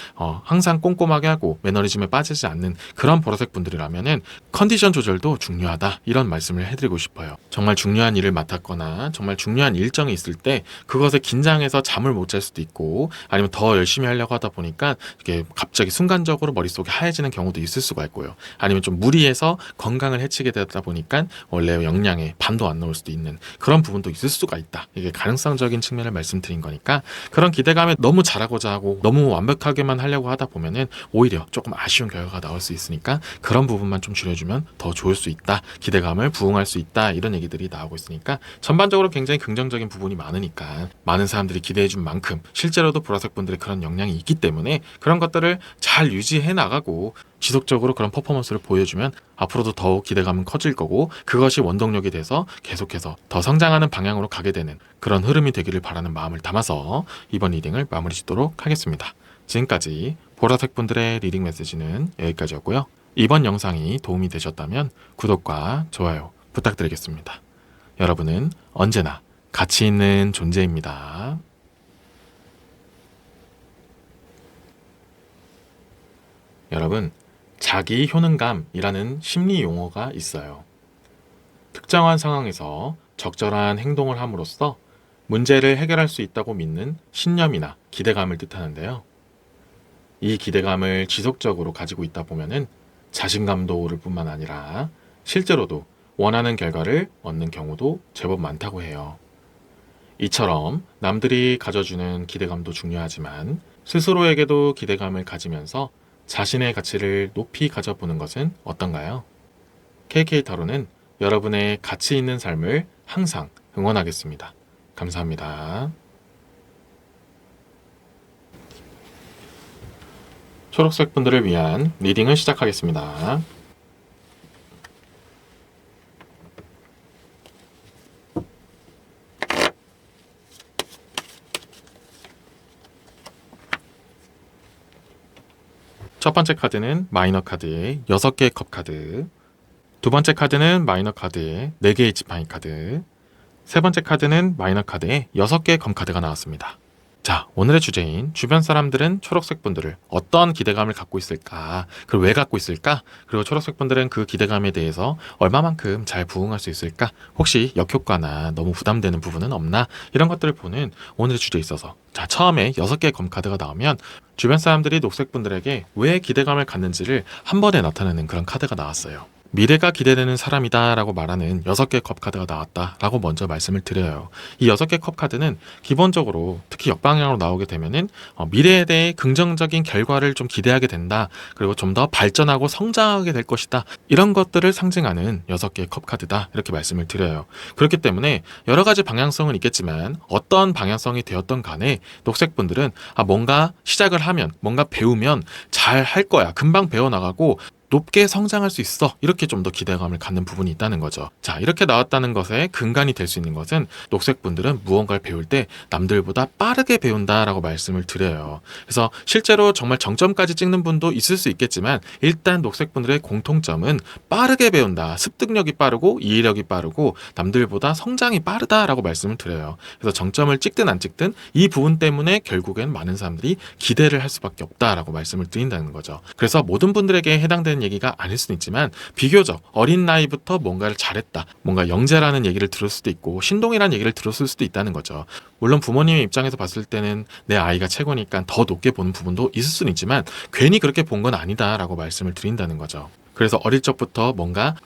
항상 꼼꼼하게 하고 매너리즘에 빠지지 않는 그런 보라색 분들이라면은 컨디션 조절도 중요하다, 이런 말씀을 해드리고 싶어요. 정말 중요한 일을 맡았거나 정말 중요한 일정이 있을 때 그것에 긴장해서 잠을 못 잘 수도 있고, 아니면 더 열심히 하려고 하다 보니까 이게 갑자기 순간적으로 머릿속이 하얘지는 경우도 있을 수가 있고요. 아니면 좀 무리해서 건강을 해치게 되다 보니까 원래 역량에 반도 안 나올 수도 있는 그런 부분도 있을 수가 있다. 이게 가능성적인 측면을 말씀드린 거니까, 그런 기대감에 너무 잘하고자 하고 너무 완벽하게만 하려고 하다 보면은 오히려 조금 아쉬운 결과가 나올 수 있으니까 그런 부분만 좀 줄여주면 더 좋을 수 있다, 기대감을 부응할 수 있다, 이런 얘기들이 나오고 있으니까 전반적으로 굉장히 긍정적인 부분이 많으니까, 많은 사람들이 기대해준 만큼 실제로도 보라색 분들의 그런 역량이 있기 때문에 그런 것들을 잘 유지해 나가고 지속적으로 그런 퍼포먼스를 보여주면 앞으로도 더욱 기대감은 커질 거고, 그것이 원동력이 돼서 계속해서 더 성장하는 방향으로 가게 되는 그런 흐름이 되기를 바라는 마음을 담아서 이번 리딩을 마무리 짓도록 하겠습니다. 지금까지 보라색 분들의 리딩 메시지는 여기까지였고요. 이번 영상이 도움이 되셨다면 구독과 좋아요 부탁드리겠습니다. 여러분은 언제나 가치 있는 존재입니다. 여러분, 자기 효능감이라는 심리 용어가 있어요. 특정한 상황에서 적절한 행동을 함으로써 문제를 해결할 수 있다고 믿는 신념이나 기대감을 뜻하는데요. 이 기대감을 지속적으로 가지고 있다 보면은 자신감도 오를 뿐만 아니라 실제로도 원하는 결과를 얻는 경우도 제법 많다고 해요. 이처럼 남들이 가져주는 기대감도 중요하지만 스스로에게도 기대감을 가지면서 자신의 가치를 높이 가져보는 것은 어떤가요? KK타로는 여러분의 가치 있는 삶을 항상 응원하겠습니다. 감사합니다. 초록색 분들을 위한 리딩을 시작하겠습니다. 첫 번째 카드는 마이너 카드의 6개의 컵 카드, 두 번째 카드는 마이너 카드의 4개의 지팡이 카드, 세 번째 카드는 마이너 카드의 6개의 검 카드가 나왔습니다. 자, 오늘의 주제인 주변 사람들은 초록색 분들을 어떤 기대감을 갖고 있을까? 그리고 왜 갖고 있을까? 그리고 초록색 분들은 그 기대감에 대해서 얼마만큼 잘 부응할 수 있을까? 혹시 역효과나 너무 부담되는 부분은 없나? 이런 것들을 보는 오늘의 주제에 있어서, 자, 처음에 6개의 검 카드가 나오면 주변 사람들이 녹색 분들에게 왜 기대감을 갖는지를 한 번에 나타내는 그런 카드가 나왔어요. 미래가 기대되는 사람이다 라고 말하는 6개의 컵 카드가 나왔다 라고 먼저 말씀을 드려요. 이 6개의 컵 카드는 기본적으로 특히 역방향으로 나오게 되면은 미래에 대해 긍정적인 결과를 좀 기대하게 된다, 그리고 좀 더 발전하고 성장하게 될 것이다, 이런 것들을 상징하는 6개의 컵 카드다, 이렇게 말씀을 드려요. 그렇기 때문에 여러 가지 방향성은 있겠지만 어떤 방향성이 되었던 간에 녹색 분들은 뭔가 시작을 하면, 뭔가 배우면 잘 할 거야, 금방 배워나가고 높게 성장할 수 있어, 이렇게 좀 더 기대감을 갖는 부분이 있다는 거죠. 자, 이렇게 나왔다는 것에 근간이 될 수 있는 것은 녹색 분들은 무언가를 배울 때 남들보다 빠르게 배운다라고 말씀을 드려요. 그래서 실제로 정말 정점까지 찍는 분도 있을 수 있겠지만 일단 녹색 분들의 공통점은 빠르게 배운다, 습득력이 빠르고 이해력이 빠르고 남들보다 성장이 빠르다라고 말씀을 드려요. 그래서 정점을 찍든 안 찍든 이 부분 때문에 결국엔 많은 사람들이 기대를 할 수밖에 없다라고 말씀을 드린다는 거죠. 그래서 모든 분들에게 해당되는 얘기가 아닐 수는 있지만 비교적 어린 나이부터 뭔가를 잘했다, 뭔가 영재라는 얘기를 들을 수도 있고 신동이라는 얘기를 들었을 수도 있다는 거죠. 물론 부모님의 입장에서 봤을 때는 내 아이가 최고니까 더 높게 보는 부분도 있을 수는 있지만 괜히 그렇게 본 건 아니다라고 말씀을 드린다는 거죠. 그래서 어릴 적부터 뭔가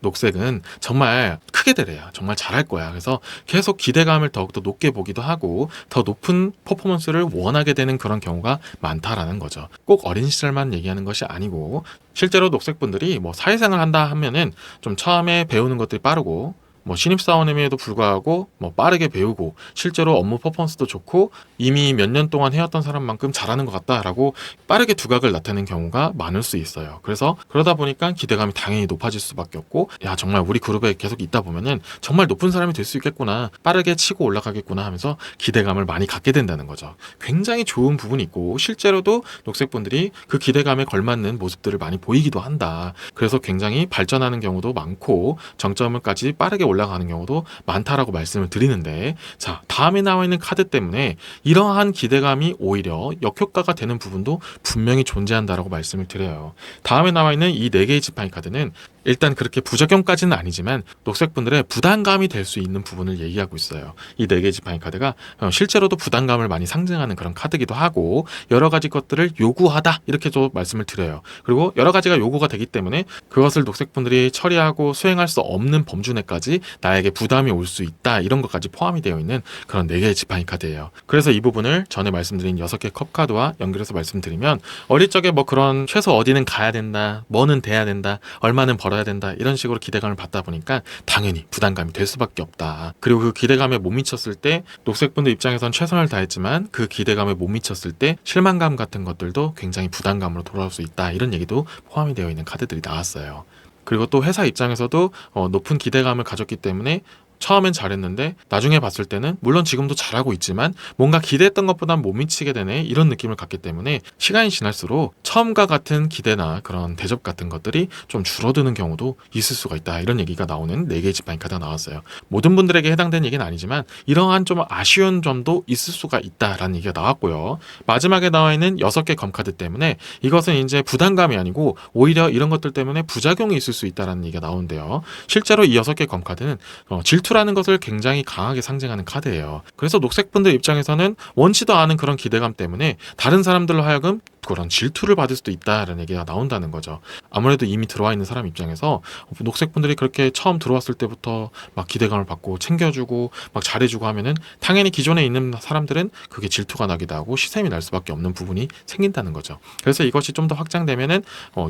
녹색은 정말 크게 되래야 정말 잘할 거야, 그래서 계속 기대감을 더욱더 높게 보기도 하고 더 높은 퍼포먼스를 원하게 되는 그런 경우가 많다라는 거죠. 꼭 어린 시절만 얘기하는 것이 아니고 실제로 녹색분들이 사회생활 한다 하면은 좀 처음에 배우는 것들이 빠르고 신입사원임에도 불구하고 빠르게 배우고 실제로 업무 퍼포먼스도 좋고 이미 몇 년 동안 해왔던 사람만큼 잘하는 것 같다라고 빠르게 두각을 나타내는 경우가 많을 수 있어요. 그래서 그러다 보니까 기대감이 당연히 높아질 수밖에 없고, 야, 정말 우리 그룹에 계속 있다 보면은 정말 높은 사람이 될 수 있겠구나, 빠르게 치고 올라가겠구나 하면서 기대감을 많이 갖게 된다는 거죠. 굉장히 좋은 부분이 있고 실제로도 녹색분들이 그 기대감에 걸맞는 모습들을 많이 보이기도 한다. 그래서 굉장히 발전하는 경우도 많고 정점을까지 빠르게 올라가는 경우도 많다라고 말씀을 드리는데, 자, 다음에 나와 있는 카드 때문에 이러한 기대감이 오히려 역효과가 되는 부분도 분명히 존재한다라고 말씀을 드려요. 다음에 나와 있는 이 4개의 지팡이 카드는 일단 그렇게 부작용까지는 아니지만 녹색분들의 부담감이 될 수 있는 부분을 얘기하고 있어요. 이 4개의 지팡이 카드가 실제로도 부담감을 많이 상징하는 그런 카드기도 하고 여러 가지 것들을 요구하다, 이렇게 좀 말씀을 드려요. 그리고 여러 가지가 요구가 되기 때문에 그것을 녹색분들이 처리하고 수행할 수 없는 범주 내까지 나에게 부담이 올 수 있다, 이런 것까지 포함이 되어 있는 그런 4개의 지팡이 카드예요. 그래서 이 부분을 전에 말씀드린 6개 컵 카드와 연결해서 말씀드리면 어릴 적에 그런 최소 어디는 가야 된다, 뭐는 돼야 된다, 얼마는 벌어야 된다, 이런 식으로 기대감을 받다 보니까 당연히 부담감이 될 수밖에 없다. 그리고 그 기대감에 못 미쳤을 때 녹색분들 입장에선 최선을 다했지만 그 기대감에 못 미쳤을 때 실망감 같은 것들도 굉장히 부담감으로 돌아올 수 있다, 이런 얘기도 포함이 되어 있는 카드들이 나왔어요. 그리고 또 회사 입장에서도 높은 기대감을 가졌기 때문에 처음엔 잘했는데 나중에 봤을 때는 물론 지금도 잘하고 있지만 뭔가 기대했던 것보단 못 미치게 되네, 이런 느낌을 갖기 때문에 시간이 지날수록 처음과 같은 기대나 그런 대접 같은 것들이 좀 줄어드는 경우도 있을 수가 있다, 이런 얘기가 나오는 4개의 지팡이 카드가 나왔어요. 모든 분들에게 해당되는 얘기는 아니지만 이러한 좀 아쉬운 점도 있을 수가 있다라는 얘기가 나왔고요. 마지막에 나와 있는 6개 검카드 때문에 이것은 이제 부담감이 아니고 오히려 이런 것들 때문에 부작용이 있을 수 있다라는 얘기가 나오는데요. 실제로 이 6개 검카드는 질투 질투라는 것을 굉장히 강하게 상징하는 카드예요. 그래서 녹색분들 입장에서는 원치도 않은 그런 기대감 때문에 다른 사람들로 하여금 그런 질투를 받을 수도 있다라는 얘기가 나온다는 거죠. 아무래도 이미 들어와 있는 사람 입장에서 녹색분들이 그렇게 처음 들어왔을 때부터 막 기대감을 받고 챙겨주고 막 잘해주고 하면은 당연히 기존에 있는 사람들은 그게 질투가 나기도 하고 시샘이 날 수밖에 없는 부분이 생긴다는 거죠. 그래서 이것이 좀 더 확장되면은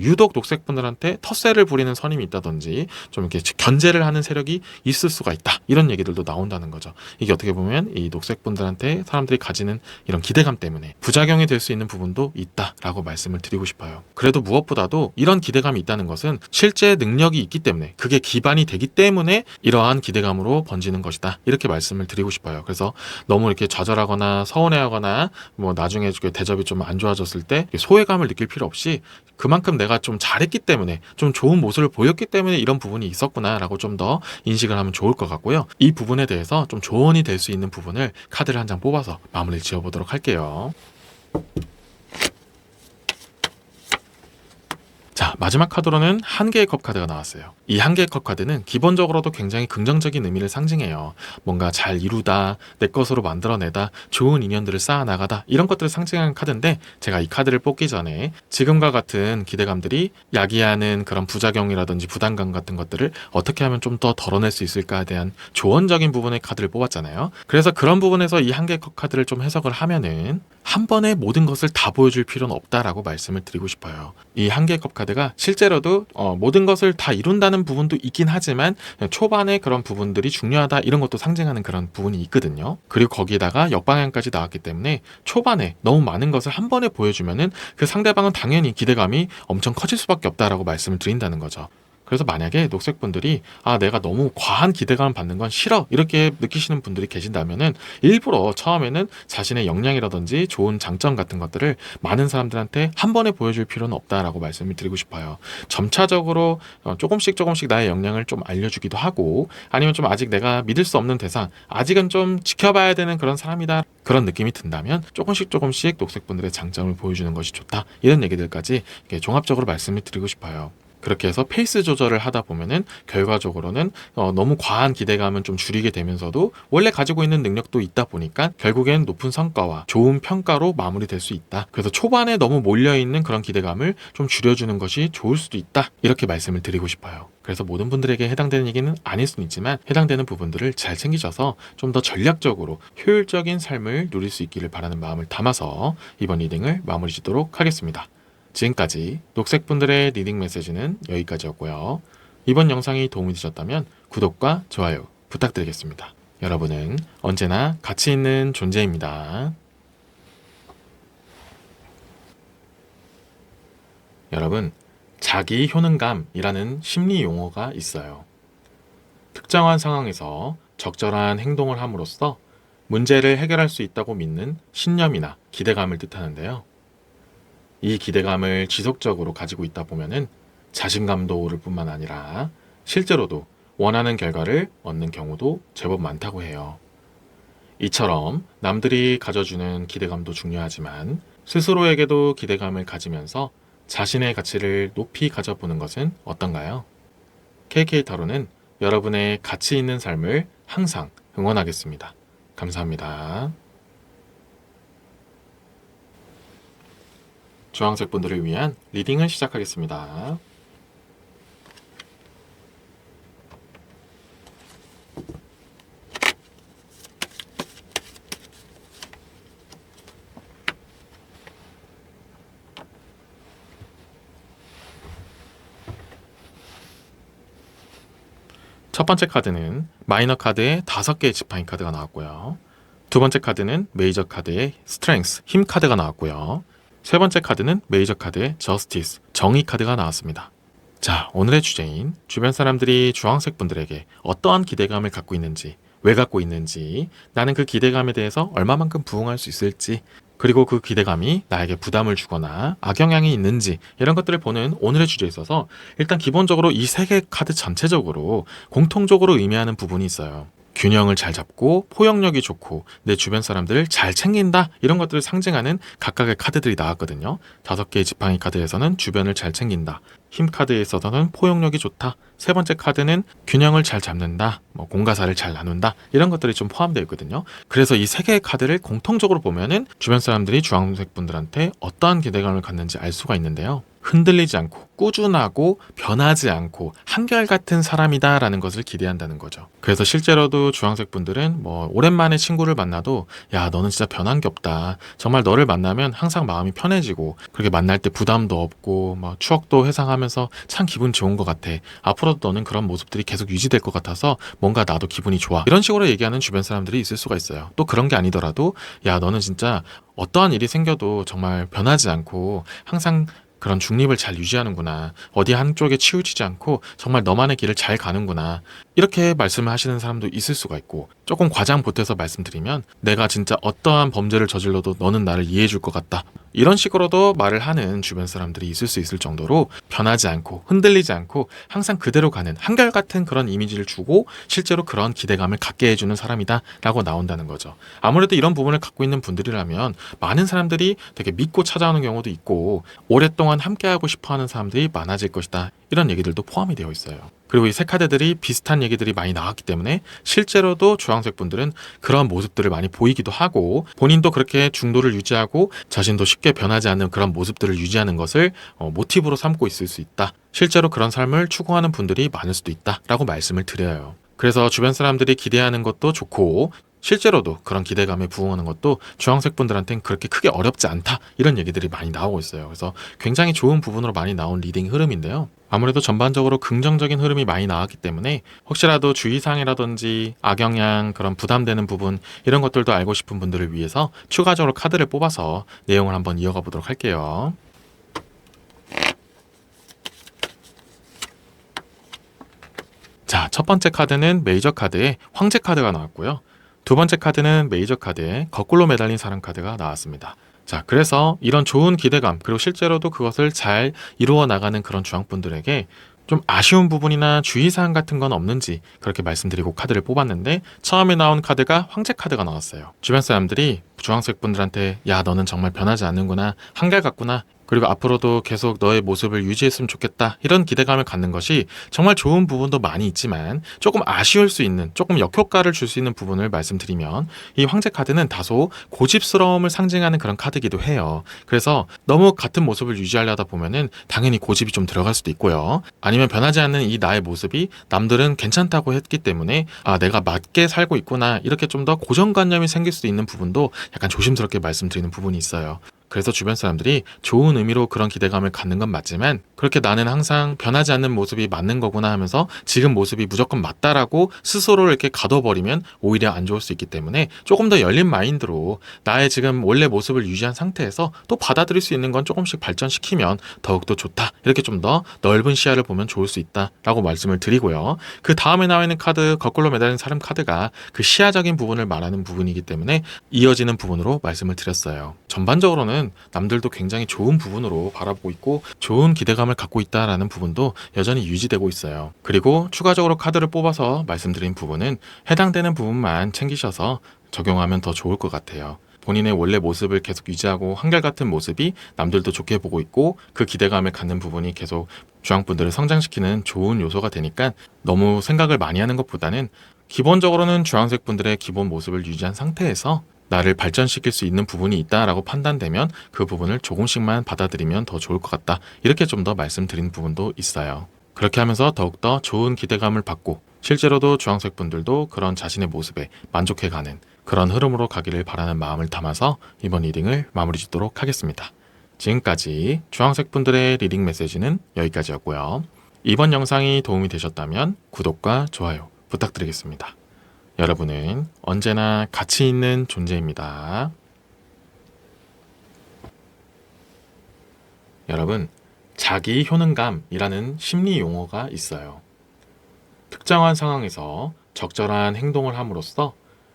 유독 녹색분들한테 텃세를 부리는 선임이 있다든지 좀 이렇게 견제를 하는 세력이 있을 수가 있다, 이런 얘기들도 나온다는 거죠. 이게 어떻게 보면 이 녹색분들한테 사람들이 가지는 이런 기대감 때문에 부작용이 될 수 있는 부분도 있다라고 말씀을 드리고 싶어요. 그래도 무엇보다도 이런 기대감이 있다는 것은 실제 능력이 있기 때문에, 그게 기반이 되기 때문에 이러한 기대감으로 번지는 것이다, 이렇게 말씀을 드리고 싶어요. 그래서 너무 이렇게 좌절하거나 서운해하거나 뭐 나중에 대접이 좀 안 좋아졌을 때 소외감을 느낄 필요 없이 그만큼 내가 좀 잘했기 때문에, 좀 좋은 모습을 보였기 때문에 이런 부분이 있었구나라고 좀 더 인식을 하면 좋을 것 같고요. 이 부분에 대해서 좀 조언이 될 수 있는 부분을 카드를 한 장 뽑아서 마무리를 지어보도록 할게요. 자, 마지막 카드로는 한 개의 컵 카드가 나왔어요. 이 한 개의 컵 카드는 기본적으로도 굉장히 긍정적인 의미를 상징해요. 뭔가 잘 이루다, 내 것으로 만들어내다, 좋은 인연들을 쌓아나가다, 이런 것들을 상징하는 카드인데, 제가 이 카드를 뽑기 전에 지금과 같은 기대감들이 야기하는 그런 부작용이라든지 부담감 같은 것들을 어떻게 하면 좀 더 덜어낼 수 있을까에 대한 조언적인 부분의 카드를 뽑았잖아요. 그래서 그런 부분에서 이 한 개의 컵 카드를 좀 해석을 하면은 한 번에 모든 것을 다 보여줄 필요는 없다라고 말씀을 드리고 싶어요. 이 한 개의 컵 카드가 실제로도 모든 것을 다 이룬다는 부분도 있긴 하지만 초반에 그런 부분들이 중요하다, 이런 것도 상징하는 그런 부분이 있거든요. 그리고 거기에다가 역방향까지 나왔기 때문에 초반에 너무 많은 것을 한 번에 보여주면은 그 상대방은 당연히 기대감이 엄청 커질 수밖에 없다라고 말씀을 드린다는 거죠. 그래서 만약에 녹색분들이 내가 너무 과한 기대감을 받는 건 싫어, 이렇게 느끼시는 분들이 계신다면은 일부러 처음에는 자신의 역량이라든지 좋은 장점 같은 것들을 많은 사람들한테 한 번에 보여줄 필요는 없다라고 말씀을 드리고 싶어요. 점차적으로 조금씩 나의 역량을 좀 알려주기도 하고, 아니면 좀 아직 내가 믿을 수 없는 대상, 아직은 좀 지켜봐야 되는 그런 사람이다, 그런 느낌이 든다면 조금씩 녹색분들의 장점을 보여주는 것이 좋다, 이런 얘기들까지 종합적으로 말씀을 드리고 싶어요. 그렇게 해서 페이스 조절을 하다 보면은 결과적으로는 너무 과한 기대감은 좀 줄이게 되면서도 원래 가지고 있는 능력도 있다 보니까 결국엔 높은 성과와 좋은 평가로 마무리될 수 있다. 그래서 초반에 너무 몰려있는 그런 기대감을 좀 줄여주는 것이 좋을 수도 있다, 이렇게 말씀을 드리고 싶어요. 그래서 모든 분들에게 해당되는 얘기는 아닐 수는 있지만 해당되는 부분들을 잘 챙기셔서 좀 더 전략적으로 효율적인 삶을 누릴 수 있기를 바라는 마음을 담아서 이번 리딩을 마무리 짓도록 하겠습니다. 지금까지 녹색분들의 리딩 메시지는 여기까지였고요. 이번 영상이 도움이 되셨다면 구독과 좋아요 부탁드리겠습니다. 여러분은 언제나 가치 있는 존재입니다. 여러분, 자기 효능감이라는 심리 용어가 있어요. 특정한 상황에서 적절한 행동을 함으로써 문제를 해결할 수 있다고 믿는 신념이나 기대감을 뜻하는데요. 이 기대감을 지속적으로 가지고 있다 보면은 자신감도 오를 뿐만 아니라 실제로도 원하는 결과를 얻는 경우도 제법 많다고 해요. 이처럼 남들이 가져주는 기대감도 중요하지만 스스로에게도 기대감을 가지면서 자신의 가치를 높이 가져보는 것은 어떤가요? KK타로는 여러분의 가치 있는 삶을 항상 응원하겠습니다. 감사합니다. 주황색 분들을 위한 리딩을 시작하겠습니다. 첫 번째 카드는 마이너 카드의 5개의 지팡이 카드가 나왔고요. 두 번째 카드는 메이저 카드의 스트렝스, 힘 카드가 나왔고요. 세 번째 카드는 메이저 카드의 저스티스, 정의 카드가 나왔습니다. 자, 오늘의 주제인 주변 사람들이 주황색 분들에게 어떠한 기대감을 갖고 있는지, 왜 갖고 있는지, 나는 그 기대감에 대해서 얼마만큼 부응할 수 있을지, 그리고 그 기대감이 나에게 부담을 주거나 악영향이 있는지, 이런 것들을 보는 오늘의 주제에 있어서 일단 기본적으로 이 3개 카드 전체적으로 공통적으로 의미하는 부분이 있어요. 균형을 잘 잡고 포용력이 좋고 내 주변 사람들을 잘 챙긴다, 이런 것들을 상징하는 각각의 카드들이 나왔거든요. 5개의 지팡이 카드에서는 주변을 잘 챙긴다, 힘 카드에 있어서는 포용력이 좋다. 세 번째 카드는 균형을 잘 잡는다. 공과사를 잘 나눈다. 이런 것들이 좀 포함되어 있거든요. 그래서 이 세 개의 카드를 공통적으로 보면은 주변 사람들이 주황색 분들한테 어떠한 기대감을 갖는지 알 수가 있는데요. 흔들리지 않고 꾸준하고 변하지 않고 한결같은 사람이다라는 것을 기대한다는 거죠. 그래서 실제로도 주황색 분들은 오랜만에 친구를 만나도 야, 너는 진짜 변한 게 없다. 정말 너를 만나면 항상 마음이 편해지고 그렇게 만날 때 부담도 없고 추억도 회상하면서 참 기분 좋은 것 같아. 앞으로도 너는 그런 모습들이 계속 유지될 것 같아서 뭔가 나도 기분이 좋아. 이런 식으로 얘기하는 주변 사람들이 있을 수가 있어요. 또 그런 게 아니더라도 야, 너는 진짜 어떠한 일이 생겨도 정말 변하지 않고 항상 그런 중립을 잘 유지하는구나. 어디 한쪽에 치우치지 않고 정말 너만의 길을 잘 가는구나. 이렇게 말씀을 하시는 사람도 있을 수가 있고, 조금 과장 보태서 말씀드리면 내가 진짜 어떠한 범죄를 저질러도 너는 나를 이해해 줄 것 같다. 이런 식으로도 말을 하는 주변 사람들이 있을 수 있을 정도로 변하지 않고 흔들리지 않고 항상 그대로 가는 한결같은 그런 이미지를 주고 실제로 그런 기대감을 갖게 해주는 사람이다 라고 나온다는 거죠. 아무래도 이런 부분을 갖고 있는 분들이라면 많은 사람들이 되게 믿고 찾아오는 경우도 있고 오랫동안 함께하고 싶어하는 사람들이 많아질 것이다. 이런 얘기들도 포함이 되어 있어요. 그리고 이 세 카드들이 비슷한 얘기들이 많이 나왔기 때문에 실제로도 주황색 분들은 그런 모습들을 많이 보이기도 하고 본인도 그렇게 중도를 유지하고 자신도 쉽게 변하지 않는 그런 모습들을 유지하는 것을 모티브로 삼고 있을 수 있다. 실제로 그런 삶을 추구하는 분들이 많을 수도 있다라고 말씀을 드려요. 그래서 주변 사람들이 기대하는 것도 좋고 실제로도 그런 기대감에 부응하는 것도 주황색 분들한테는 그렇게 크게 어렵지 않다 이런 얘기들이 많이 나오고 있어요. 그래서 굉장히 좋은 부분으로 많이 나온 리딩 흐름인데요. 아무래도 전반적으로 긍정적인 흐름이 많이 나왔기 때문에 혹시라도 주의사항이라든지 악영향 그런 부담되는 부분 이런 것들도 알고 싶은 분들을 위해서 추가적으로 카드를 뽑아서 내용을 한번 이어가 보도록 할게요. 자, 첫 번째 카드는 메이저 카드에 황제 카드가 나왔고요. 두 번째 카드는 메이저 카드에 거꾸로 매달린 사람 카드가 나왔습니다. 자, 그래서 이런 좋은 기대감 그리고 실제로도 그것을 잘 이루어 나가는 그런 주황분들에게 좀 아쉬운 부분이나 주의사항 같은 건 없는지 그렇게 말씀드리고 카드를 뽑았는데 처음에 나온 카드가 황제 카드가 나왔어요. 주변 사람들이 주황색 분들한테 야, 너는 정말 변하지 않는구나, 한결같구나, 그리고 앞으로도 계속 너의 모습을 유지했으면 좋겠다 이런 기대감을 갖는 것이 정말 좋은 부분도 많이 있지만 조금 아쉬울 수 있는 조금 역효과를 줄 수 있는 부분을 말씀드리면 이 황제 카드는 다소 고집스러움을 상징하는 그런 카드이기도 해요. 그래서 너무 같은 모습을 유지하려다 보면은 당연히 고집이 좀 들어갈 수도 있고요. 아니면 변하지 않는 이 나의 모습이 남들은 괜찮다고 했기 때문에 아, 내가 맞게 살고 있구나 이렇게 좀 더 고정관념이 생길 수도 있는 부분도 약간 조심스럽게 말씀드리는 부분이 있어요. 그래서 주변 사람들이 좋은 의미로 그런 기대감을 갖는 건 맞지만 그렇게 나는 항상 변하지 않는 모습이 맞는 거구나 하면서 지금 모습이 무조건 맞다라고 스스로를 이렇게 가둬버리면 오히려 안 좋을 수 있기 때문에 조금 더 열린 마인드로 나의 지금 원래 모습을 유지한 상태에서 또 받아들일 수 있는 건 조금씩 발전시키면 더욱더 좋다. 이렇게 좀 더 넓은 시야를 보면 좋을 수 있다라고 말씀을 드리고요. 그 다음에 나와 있는 카드 거꾸로 매달린 사람 카드가 그 시야적인 부분을 말하는 부분이기 때문에 이어지는 부분으로 말씀을 드렸어요. 전반적으로는 남들도 굉장히 좋은 부분으로 바라보고 있고 좋은 기대감을 갖고 있다라는 부분도 여전히 유지되고 있어요. 그리고 추가적으로 카드를 뽑아서 말씀드린 부분은 해당되는 부분만 챙기셔서 적용하면 더 좋을 것 같아요. 본인의 원래 모습을 계속 유지하고 한결같은 모습이 남들도 좋게 보고 있고 그 기대감을 갖는 부분이 계속 주황분들을 성장시키는 좋은 요소가 되니까 너무 생각을 많이 하는 것보다는 기본적으로는 주황색 분들의 기본 모습을 유지한 상태에서 나를 발전시킬 수 있는 부분이 있다라고 판단되면 그 부분을 조금씩만 받아들이면 더 좋을 것 같다. 이렇게 좀 더 말씀드린 부분도 있어요. 그렇게 하면서 더욱더 좋은 기대감을 받고 실제로도 주황색 분들도 그런 자신의 모습에 만족해가는 그런 흐름으로 가기를 바라는 마음을 담아서 이번 리딩을 마무리 짓도록 하겠습니다. 지금까지 주황색 분들의 리딩 메시지는 여기까지였고요. 이번 영상이 도움이 되셨다면 구독과 좋아요 부탁드리겠습니다. 여러분은 언제나 가치 있는 존재입니다. 여러분, 자기 효능감이라는 심리 용어가 있어요. 특정한 상황에서 적절한 행동을 함으로써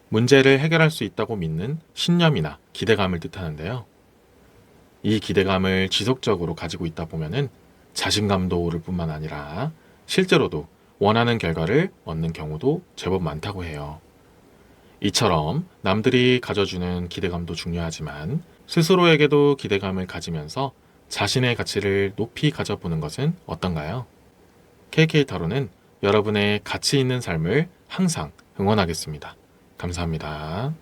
문제를 해결할 수 있다고 믿는 신념이나 기대감을 뜻하는데요. 이 기대감을 지속적으로 가지고 있다 보면은 자신감도 오를 뿐만 아니라 실제로도 원하는 결과를 얻는 경우도 제법 많다고 해요. 이처럼 남들이 가져주는 기대감도 중요하지만 스스로에게도 기대감을 가지면서 자신의 가치를 높이 가져보는 것은 어떤가요? KK타로는 여러분의 가치 있는 삶을 항상 응원하겠습니다. 감사합니다.